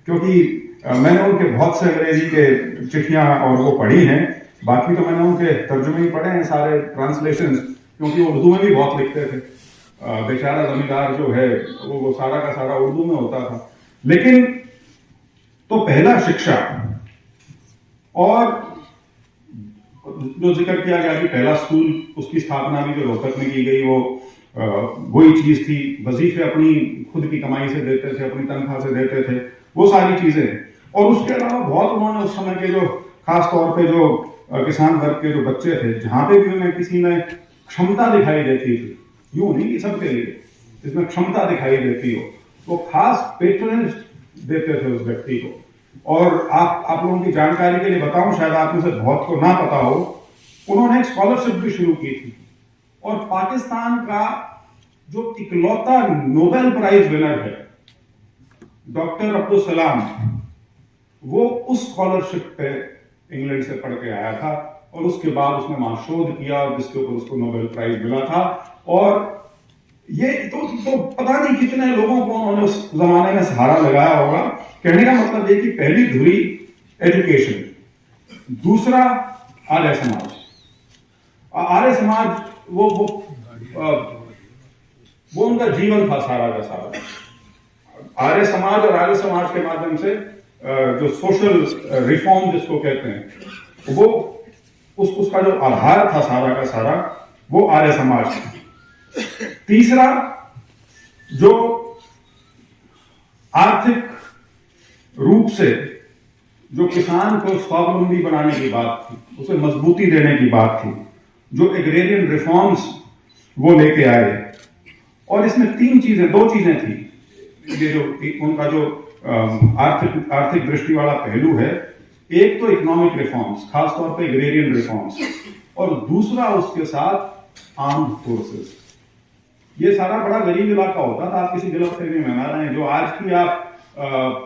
क्योंकि मैंने उनके बहुत से अंग्रेजी के चिट्ठियां और वो पढ़ी हैं, बाकी तो मैंने उनके तर्जुमे ही पढ़े हैं, सारे ट्रांसलेशंस, क्योंकि वो उर्दू में भी बहुत लिखते थे। बेचारा जमींदार जो है वो सारा का सारा उर्दू में होता था। लेकिन तो पहला शिक्षा, और जो जिक्र किया गया कि पहला स्कूल, उसकी स्थापना भी जो रोहतक में की गई, वो वही चीज थी। वजीफे अपनी खुद की कमाई से देते थे, अपनी तनख्वाह से देते थे, वो सारी चीजें। और उसके अलावा बहुत उन्होंने उस समय के जो खास तौर पे जो किसान वर्ग के जो बच्चे थे, जहां पे भी उन्हें किसी में क्षमता दिखाई देती थी, यूं नहीं कि सबके लिए, जिसमें क्षमता दिखाई देती हो, वो खास पेट्रोनेज देते थे उस व्यक्ति को। और आप लोगों की जानकारी के लिए बताऊं, शायद आप में से बहुत को ना पता हो, उन्होंने एक स्कॉलरशिप भी शुरू की थी और पाकिस्तान का जो इकलौता नोबेल प्राइज विनर है डॉक्टर अब्दुल सलाम, वो उस स्कॉलरशिप पे इंग्लैंड से पढ़ के आया था और उसके बाद उसने वहां शोध किया और जिसके ऊपर उसको नोबेल प्राइज मिला था। और ये तो पता नहीं कितने लोगों को उन्होंने उस जमाने में सहारा लगाया होगा। कहने का मतलब ये कि पहली धुरी एजुकेशन, दूसरा आर्य समाज। आर्य समाज वो उनका जीवन था सारा का सारा। आर्य समाज और आर्य समाज के माध्यम से जो सोशल रिफॉर्म जिसको कहते हैं, वो उसका जो आधार था सारा का सारा, वो आर्य समाज है। तीसरा, जो आर्थिक रूप से जो किसान को स्वावलंबी बनाने की बात थी, उसे मजबूती देने की बात थी, जो एग्रेरियन रिफॉर्म्स वो लेके आए, और इसमें दो चीजें थी। ये जो उनका जो आर्थिक दृष्टि वाला पहलू है, एक तो इकोनॉमिक रिफॉर्म्स, खासतौर पे एग्रेरियन रिफॉर्म्स, और दूसरा उसके साथ आर्म्ड फोर्सेस। ये सारा बड़ा गरीब इलाका होता था, आप किसी गलतफहमी में ना रहें। जो आज की आप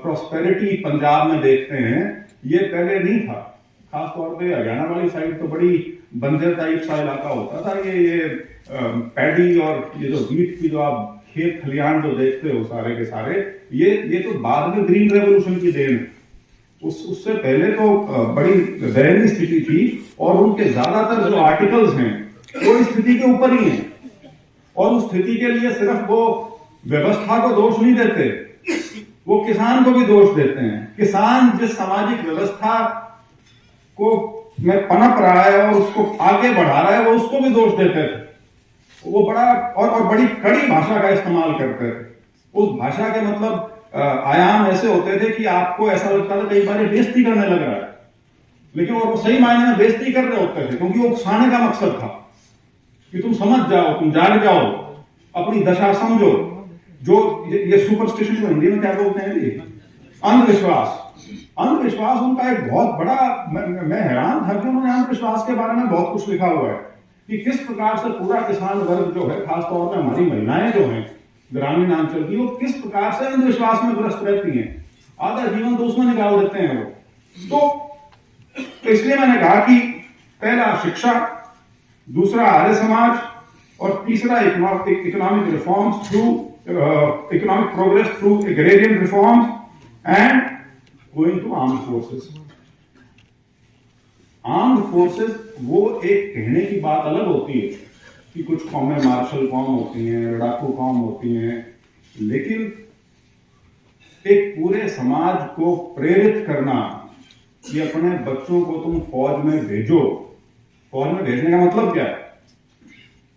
प्रॉस्पेरिटी पंजाब में देखते हैं, ये पहले नहीं था। खासतौर पे हरियाणा वाली साइड तो बड़ी बंजर टाइप सा इलाका होता था। ये पैडी और ये जो बीट की जो आप खेत खलिहान जो देखते हो सारे के सारे, ये तो बाद में ग्रीन रेवोल्यूशन की देन है। उससे पहले तो बड़ी दयनीय स्थिति थी, और उनके ज्यादातर जो आर्टिकल्स हैं वो इस स्थिति के ऊपर ही हैं। और उस स्थिति के लिए सिर्फ वो व्यवस्था को दोष नहीं देते, वो किसान को भी दोष देते हैं। किसान जिस सामाजिक व्यवस्था को में पनप रहा है और उसको आगे बढ़ा रहा है, वो उसको भी दोष देते थे। वो बड़ा और बड़ी कड़ी भाषा का इस्तेमाल करते थे। उस भाषा के मतलब आयाम ऐसे होते थे कि आपको ऐसा लगता था कई बार बेइज्जती करने लग रहा है, लेकिन वो सही मायने में बेइज्जती कर रहे होते थे, क्योंकि वो उकसाने का मकसद था कि तुम समझ जाओ, तुम जाग जाओ, अपनी दशा समझो। जो ये सुपरस्टिशन को हिंदी में क्या बोलते हैं, अंधविश्वास उनका एक बहुत बड़ा, मैं हैरान था कि उन्होंने अंधविश्वास के बारे में बहुत कुछ लिखा हुआ है कि किस प्रकार से पूरा किसान वर्ग जो है, खासतौर पर हमारी महिलाएं जो हैं ग्रामीण अंचल की, वो किस प्रकार से अंधविश्वास में ग्रस्त रहती हैं। आधा जीवन तो उसमें निकाल देते हैं वो। तो इसलिए मैंने कहा कि पहला शिक्षा, दूसरा आर्य समाज, और तीसरा economic reforms through economic progress through agrarian reforms and going to armed forces. Armed forces वो एक कहने की बात अलग होती है कि कुछ कौमें मार्शल कौम होती हैं, लड़ाकू कौम होती हैं, लेकिन एक पूरे समाज को प्रेरित करना कि अपने बच्चों को तुम फौज में भेजो। फौज में भेजने का मतलब क्या है?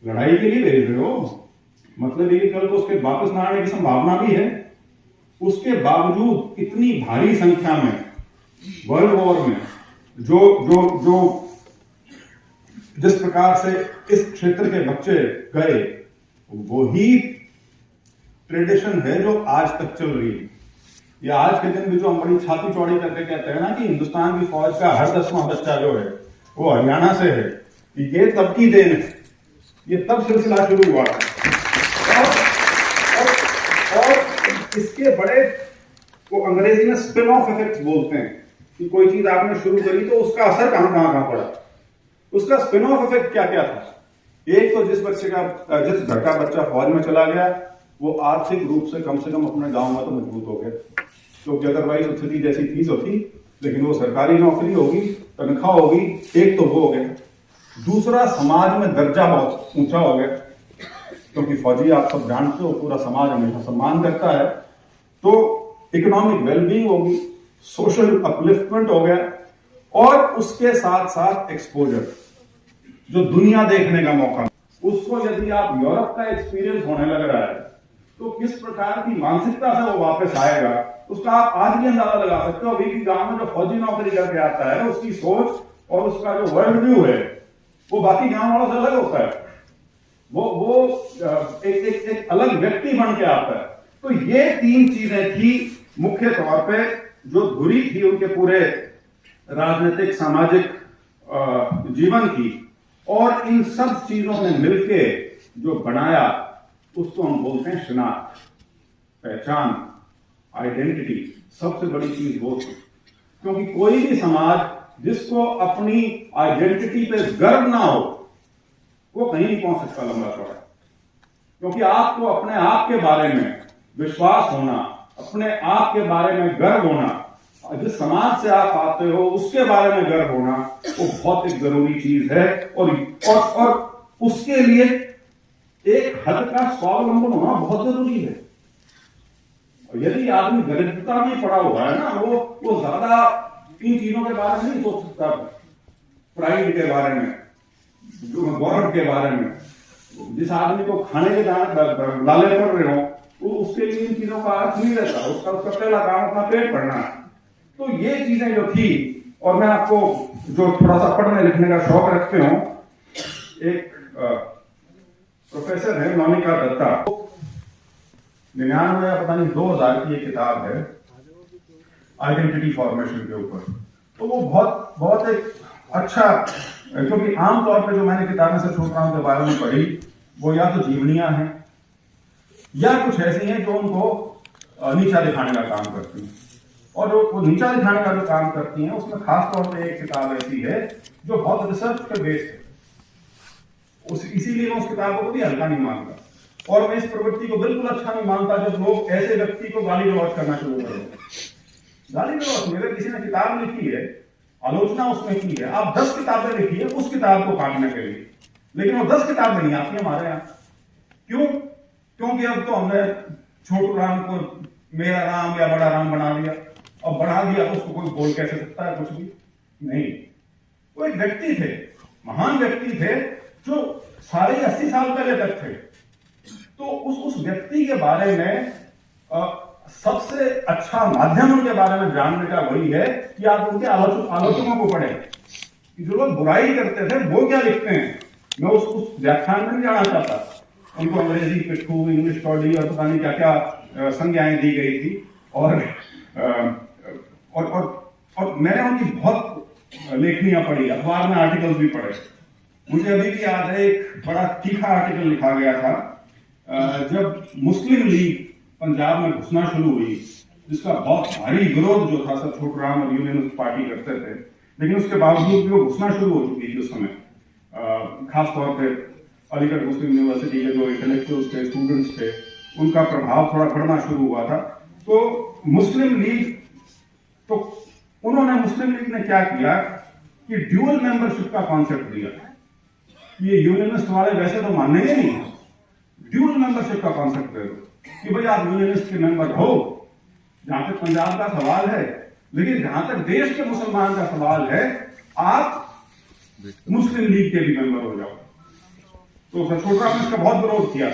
लड़ाई के लिए भेज रहे हो, मतलब ये कल को उसके वापस ना आने की संभावना भी है। उसके बावजूद इतनी भारी संख्या में वर्ल्ड वॉर में जो जो जो जिस प्रकार से इस क्षेत्र के बच्चे गए, वही ट्रेडिशन है जो आज तक चल रही है। ये आज के दिन भी जो हम बड़ी छाती चौड़ी करके कहते हैं ना कि हिंदुस्तान की फौज का हर 10वां बच्चा जो है वो हरियाणा से है, ये तब की देन है, ये तब सिलसिला शुरू हुआ है। और इसके बड़े वो अंग्रेजी में स्पिन ऑफ इफेक्ट्स बोलते हैं कि कोई चीज आपने शुरू करी तो उसका असर कहां पड़ा। उसका स्पिन ऑफ इफेक्ट क्या क्या था? एक तो जिस घर का बच्चा फौज में चला गया, वो आर्थिक रूप से कम अपने गांव में तो मजबूत हो गया, क्योंकि अदरवाइज स्थिति जैसी थी तो थी, लेकिन वो सरकारी नौकरी होगी, तनख्वाह होगी, एक तो वो हो गया। दूसरा, समाज में दर्जा बहुत ऊंचा हो गया, क्योंकि फौजी आप सब जानते हो पूरा समाज हमेशा सम्मान करता है। तो इकोनॉमिक वेलबींग होगी, सोशल अपलिफ्टमेंट हो गया, और उसके साथ साथ एक्सपोजर, जो दुनिया देखने का मौका। उसको यदि आप यूरोप का एक्सपीरियंस होने लग रहा है तो किस प्रकार की मानसिकता से वो वापस आएगा, उसका आप आज भी अंदाजा लगा सकते हो। अभी की गांव में जो फौजी नौकरी करके आता है, उसकी सोच और उसका जो वर्ल्ड व्यू है वो बाकी गांव वालों से अलग होता है। वो एक अलग व्यक्ति बन के आता है। तो ये तीन चीजें थी मुख्य तौर पे जो धुरी थी उनके पूरे राजनीतिक सामाजिक जीवन की, और इन सब चीजों ने मिलके जो बनाया उसको हम बोलते हैं शिनाख्त, पहचान, आइडेंटिटी। सबसे बड़ी चीज वो थी, क्योंकि कोई भी समाज जिसको अपनी आइडेंटिटी पे गर्व ना हो वो कहीं नहीं पहुंच सकता लंबा चौड़ा। क्योंकि आपको अपने आप के बारे में विश्वास होना, अपने आप के बारे में गर्व होना, जिस समाज से आप आते हो उसके बारे में गर्व होना, वो बहुत एक जरूरी चीज है। और उसके लिए एक हद का स्वावलंबन होना बहुत जरूरी है। और यदि आदमी दरिद्रता में पड़ा हुआ है ना, वो ज्यादा इन चीजों के बारे में नहीं सोच सकता, प्राइड के बारे में, जो गौरव के बारे में, जिस आदमी को खाने के लाले पड़ रहे हो, तो उसके लिए इन चीजों का अर्थ नहीं रहता। उसका पहला काम अपना पेट भरना है। तो ये चीजें जो थी, और मैं आपको जो थोड़ा सा पढ़ने लिखने का शौक रखते हो, एक प्रोफेसर है मोनिका दत्ता, 99 या पता नहीं 2000 की एक किताब है आइडेंटिटी फॉर्मेशन के ऊपर। तो वो बहुत एक अच्छा, क्योंकि आमतौर पे जो मैंने किताबें से छोटराम के बारे में पढ़ी, वो या तो जीवनियां हैं या कुछ ऐसी हैं जो उनको नीचा दिखाने का काम करती हैं। और जो वो नीचा दिखाने का जो काम करती हैं, उसमें खास तौर पे एक किताब ऐसी है जो बहुत रिसर्च पे बेस्ड है। इसीलिए मैं उस किताब को भी हल्का नहीं मानता, और मैं इस प्रवृत्ति को बिल्कुल अच्छा नहीं मानता जब लोग ऐसे व्यक्ति को गाली गलौज करना शुरू करें। गाली गलौज, मेरे किसी ने किताब लिखी है, आलोचना उसमें की है, आप 10 किताबें लिखी है उस किताब को काटने के लिए, लेकिन वो 10 किताबें नहीं आती हमारे यहाँ। क्यों? क्योंकि अब तो हमने छोटू राम को मेरा राम या बड़ा राम बना दिया, और बढ़ा दिया तो उसको कोई बोल कैसे सकता है? कुछ भी नहीं। वो एक व्यक्ति थे, महान व्यक्ति थे, जो साढ़े 80 साल पहले तक थे। तो उस व्यक्ति के बारे में सबसे अच्छा माध्यम उनके बारे में जानने का वही है कि आप उनके आलोचकों को पढ़ें, जो लोग बुराई करते थे वो क्या लिखते हैं। मैं उस व्याख्यान में नहीं जाना चाहता, उनको अंग्रेजी पिट्ठू, इंग्लिश कॉडी और पता नहीं क्या क्या संज्ञाएं दी गई थी, और मैंने उनकी बहुत लेखनियां पढ़ी, अखबार में आर्टिकल्स भी पढ़े। मुझे अभी भी याद है एक बड़ा तीखा आर्टिकल लिखा गया था जब मुस्लिम लीग पंजाब में घुसना शुरू हुई, जिसका बहुत भारी विरोध जो था सब छोटूराम और यूनियनिस्ट पार्टी करते थे, लेकिन उसके बावजूद भी वो घुसना शुरू हो चुकी थी उस समय। खासतौर पे अलीगढ़ मुस्लिम यूनिवर्सिटी के जो इंटेलेक्चुअल्स थे, स्टूडेंट्स थे, उनका प्रभाव थोड़ा बढ़ना शुरू हुआ था। तो मुस्लिम लीग, तो उन्होंने, मुस्लिम लीग ने क्या किया कि ड्यूअल मेंबरशिप का कॉन्सेप्ट दिया। ये यूनियनिस्ट वाले वैसे तो मानेंगे नहीं, ड्यूअल मेंबरशिप का कॉन्सेप्ट दे दो कि भाई आप यूनियनिस्ट के मेंबर हो, जहां तक पंजाब का सवाल है, लेकिन जहां तक देश के मुसलमान का सवाल है, आप मुस्लिम लीग के भी मेंबर हो जाओ। तो छोटूराम ने इसका बहुत विरोध किया।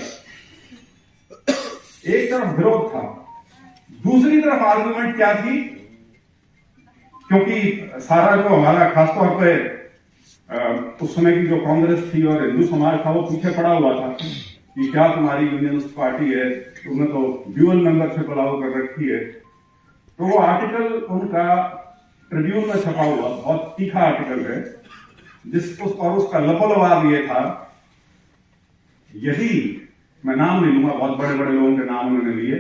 एक तरफ विरोध था, दूसरी तरफ आर्गुमेंट क्या थी, क्योंकि सारा जो हमारा खासतौर पे उस समय की जो कांग्रेस थी और हिंदू समाज था, वो पीछे पड़ा हुआ था कि क्या तुम्हारी यूनियनिस्ट पार्टी है, तुमने तो ड्यूअल मेंबरशिप अलाउ कर रखी है। तो वो आर्टिकल उनका ट्रिब्यून में छपा हुआ बहुत तीखा आर्टिकल है, और उसका लपोलवाब ये था, यदि मैं नाम नहीं लूंगा, बहुत बड़े बड़े लोगों के नाम उन्होंने लिए,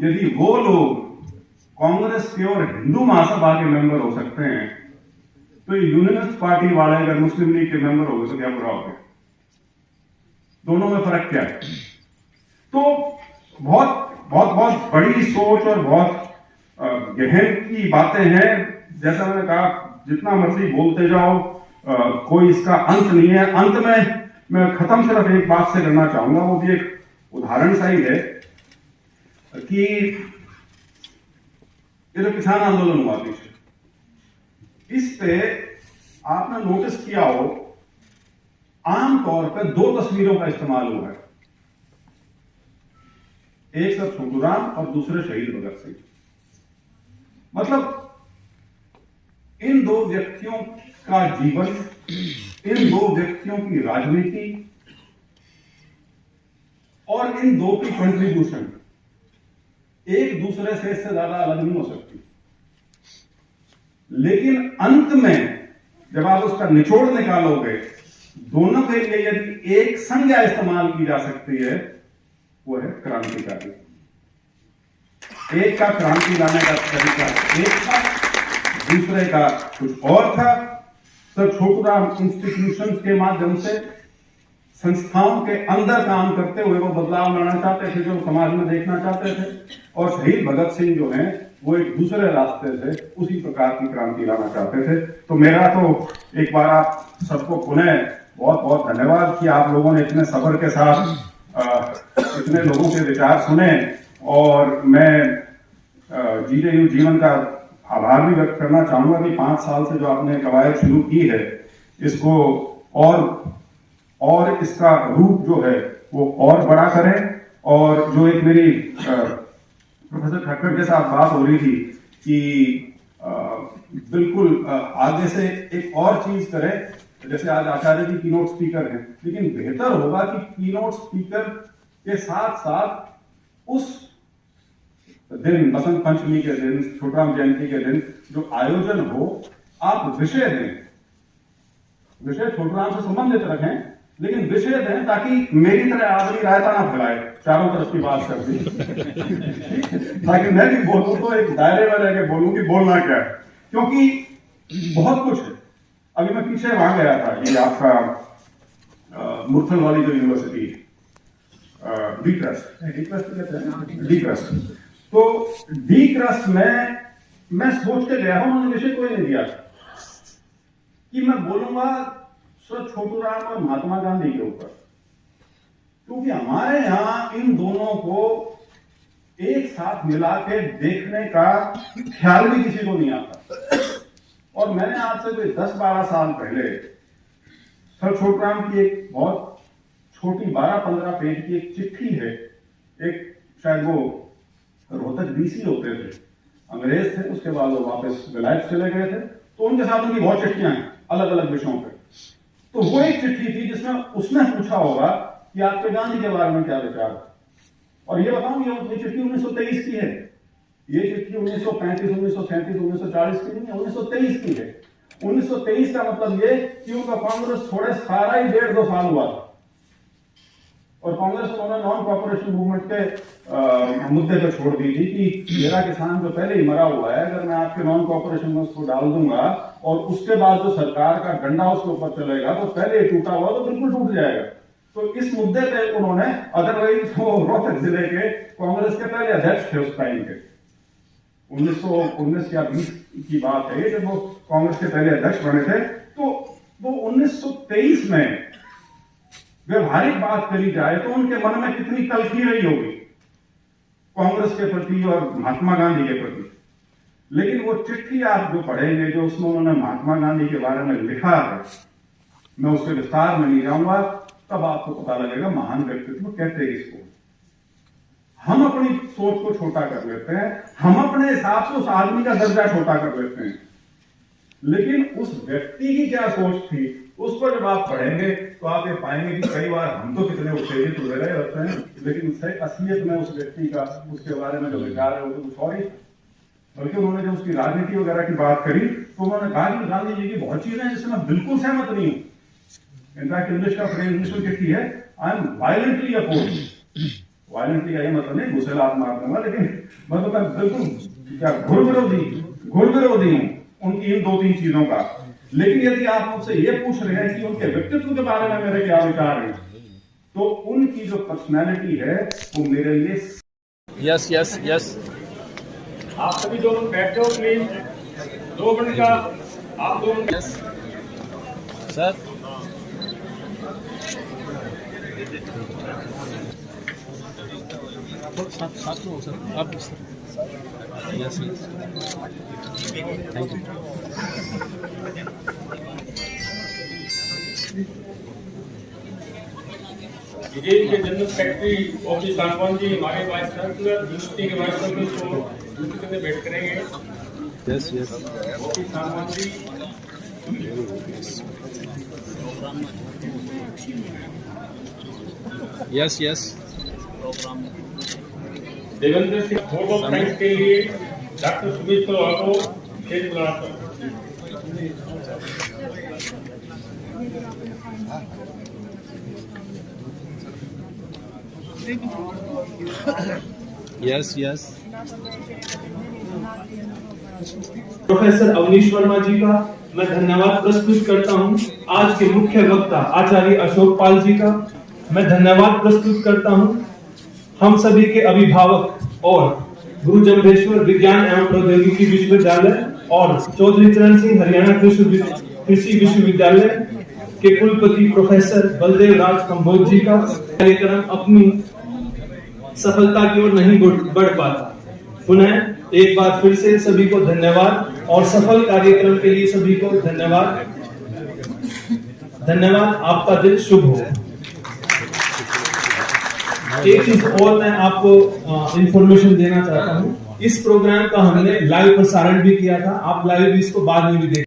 यदि वो लोग कांग्रेस के और हिंदू महासभा के मेंबर हो सकते हैं, तो यूनियनिस्ट पार्टी वाले अगर मुस्लिम लीग के मेंबर हो गए तो क्या बुरा हो गया? दोनों में फर्क क्या है? तो बहुत बहुत बहुत बड़ी सोच और बहुत गहन की बातें हैं। जैसा मैंने कहा, जितना मर्जी बोलते जाओ, कोई इसका अंत नहीं है। अंत में मैं खत्म सिर्फ एक बात से करना चाहूंगा, वो भी एक उदाहरण सा ही है कि ये जो किसान आंदोलन हुआ पीछे, इस पे आपने नोटिस किया हो, आमतौर पर 2 तस्वीरों का इस्तेमाल हुआ है, एक सर छोटूराम और दूसरे शहीद भगत सिंह। मतलब इन 2 व्यक्तियों का जीवन, इन 2 व्यक्तियों की राजनीति और इन 2 की कंट्रीब्यूशन एक दूसरे से इससे ज्यादा अलग नहीं हो सकती। लेकिन अंत में जब आप उसका निचोड़ निकालोगे, दोनों के लिए यदि एक संज्ञा इस्तेमाल की जा सकती है, वो है क्रांतिकारी। एक का क्रांति लाने का तरीका एक था, दूसरे का कुछ और था। सर छोटूराम इंस्टीट्यूशंस के माध्यम से, संस्थाओं के अंदर काम करते हुए वो बदलाव लाना चाहते थे जो समाज में देखना चाहते थे, और शहीद भगत सिंह जो हैं वो एक दूसरे रास्ते से उसी प्रकार की क्रांति लाना चाहते थे। तो मेरा तो एक बार आप सबको पुनः बहुत बहुत धन्यवाद कि आप लोगों ने इतने सब्र के साथ इतने लोगों के विचार सुने, और मैं जीजेयू जीवन का आभार भी व्यक्त करना चाहूंगा कि 5 साल से जो आपने कवायद शुरू की है, इसको और इसका रूप जो है वो और बड़ा करें। और जो एक मेरी प्रोफेसर ठक्कर के साथ बात हो रही थी कि बिल्कुल आगे से एक और चीज करें, जैसे आज आचार्य जी कीनोट स्पीकर हैं, लेकिन बेहतर होगा कि कीनोट स्पीकर के साथ साथ उस दिन, बसंत पंचमी के दिन, छोटराम जयंती के दिन जो आयोजन हो, आप विषय दें, विषय छोटराम से संबंधित रखें, लेकिन विषय दें ताकि मेरी तरह आदमी रायता ना फैलाए, चारों तरफ की बात कर दी, ताकि मैं भी बोलूं तो एक दायरे में रह के बोलूं कि बोलना क्या है, क्योंकि बहुत कुछ है। अभी मैं पीछे वहां गया था, ये आपका मुरथल वाली जो यूनिवर्सिटी डी क्रस्ट, तो डी क्रस्ट में मैं सोच के गया हूं, उन्होंने विषय कोई नहीं दिया कि मैं बोलूंगा सर छोटूराम और महात्मा गांधी के ऊपर, क्योंकि हमारे यहां इन दोनों को एक साथ मिला के देखने का ख्याल भी किसी को नहीं आता। और मैंने आज से कोई 10-12 साल पहले सर छोटूराम की एक बहुत छोटी 12-15 पेज की एक चिट्ठी है, एक शायद वो रोहतक डीसी होते थे, अंग्रेज थे, उसके बाद वो वापस विलायत चले गए थे, तो उनके साथ उनकी बहुत चिट्ठियां हैं अलग अलग विषयों पे। तो वो एक चिट्ठी थी जिसमें उसने पूछा होगा कि आपके गांधी के बारे में क्या विचार है। और ये बताऊं, ये चिट्ठी 1923 की है, ये चिट्ठी 1935, 1937, 1940 की नहीं है, 1923 की है। 1923 का मतलब ये कि उनका कांग्रेस थोड़े सारा ही 1.5-2 साल हुआ था, और कांग्रेस उन्होंने नॉन कॉर्पोरेशन मूवमेंट के मुद्दे पर छोड़ दी थी कि मेरा किसान जो पहले ही मरा हुआ है, अगर मैं आपके नॉन कॉर्पोरेशन में उसको डाल दूंगा और उसके बाद जो सरकार का डंडा उसके ऊपर चलेगा तो पहले ही टूटा हुआ तो बिल्कुल टूट जाएगा। तो इस मुद्दे पे उन्होंने, अदरवाइज वो रोहतक जिले के कांग्रेस के पहले अध्यक्ष थे उस टाइम के, 1919 या 20 की बात है जब वो कांग्रेस के पहले अध्यक्ष बने थे। तो वो 1923 में व्यवहारिक बात करी जाए तो उनके मन में कितनी तलखी रही होगी कांग्रेस के प्रति और महात्मा गांधी के प्रति। लेकिन वो चिट्ठी आप जो पढ़ेंगे, जो उसमें उन्होंने महात्मा गांधी के बारे में लिखा है, मैं उसके विस्तार में नहीं जाऊंगा, तब आपको पता लगेगा महान व्यक्तित्व कहते किसको। हम अपनी सोच को छोटा कर लेते हैं, हम अपने हिसाब से उस आदमी का दर्जा छोटा कर लेते हैं, लेकिन उस व्यक्ति की क्या सोच थी उसको जब आप पढ़ेंगे तो आप ये पाएंगे कि कई बार हम तो कितने उत्तेजित हो रहे होते हैं, लेकिन उससे असलियत में उस व्यक्ति का, उसके बारे में जो विचार है वो तो कुछ और ही। बल्कि उन्होंने जब उसकी राजनीति वगैरह की बात करी तो उन्होंने कहा कि गांधी जी की बहुत चीजें हैं जिससे मैं बिल्कुल सहमत नहीं हूं। इनफैक्ट इंग्लिश का फ्रेज, इंग्लिश में चिट्ठी है, I am violently oppose. Violently का ये मतलब नहीं घुसेला हाथ मार दूंगा, लेकिन मतलब मैं बिल्कुल क्या घुर विरोधी हूं उनकी इन 2-3 चीजों का। लेकिन यदि आप मुझसे ये पूछ रहे हैं कि उनके व्यक्तित्व के बारे में मेरे क्या विचार हैं, तो उनकी जो पर्सनैलिटी है वो मेरे लिए यस आप सभी दोनों बैठ जाओ प्लीज, 2 मिनट का आप दोनों। सर साथ में सर आप यस थैंक यू। विजय के general secretary office Sangwan ji, हमारे वाइस चांसलर यूनिवर्सिटी के वाइस चांसलर को ड्यूटी करने बैठ करेंगे। Yes office Sangwan ji, yes Devendra Singh vote of thanks के लिए डॉक्टर सुमित को स्टेज बुलाता हूं। यस प्रोफेसर अवनीश वर्मा जी का मैं धन्यवाद प्रस्तुत करता हूं। आज के मुख्य वक्ता आचार्य अशोक पाल जी का मैं धन्यवाद प्रस्तुत करता हूं। हम सभी के अभिभावक और गुरु जम्भेश्वर विज्ञान एवं प्रौद्योगिकी विश्वविद्यालय और चौधरी चरण सिंह हरियाणा कृषि विश्वविद्यालय के कुलपति प्रोफेसर बलदेव राज कंबोज जी का कार्यक्रम अपनी सफलता की ओर नहीं बढ़ पाता। पुनः एक बार फिर से सभी को धन्यवाद और सफल कार्यक्रम के लिए सभी को धन्यवाद। धन्यवाद, आपका दिन शुभ हो। एक चीज और मैं आपको इंफॉर्मेशन देना चाहता हूँ, इस प्रोग्राम का हमने लाइव प्रसारण भी किया था, आप लाइव इसको बाद में भी देख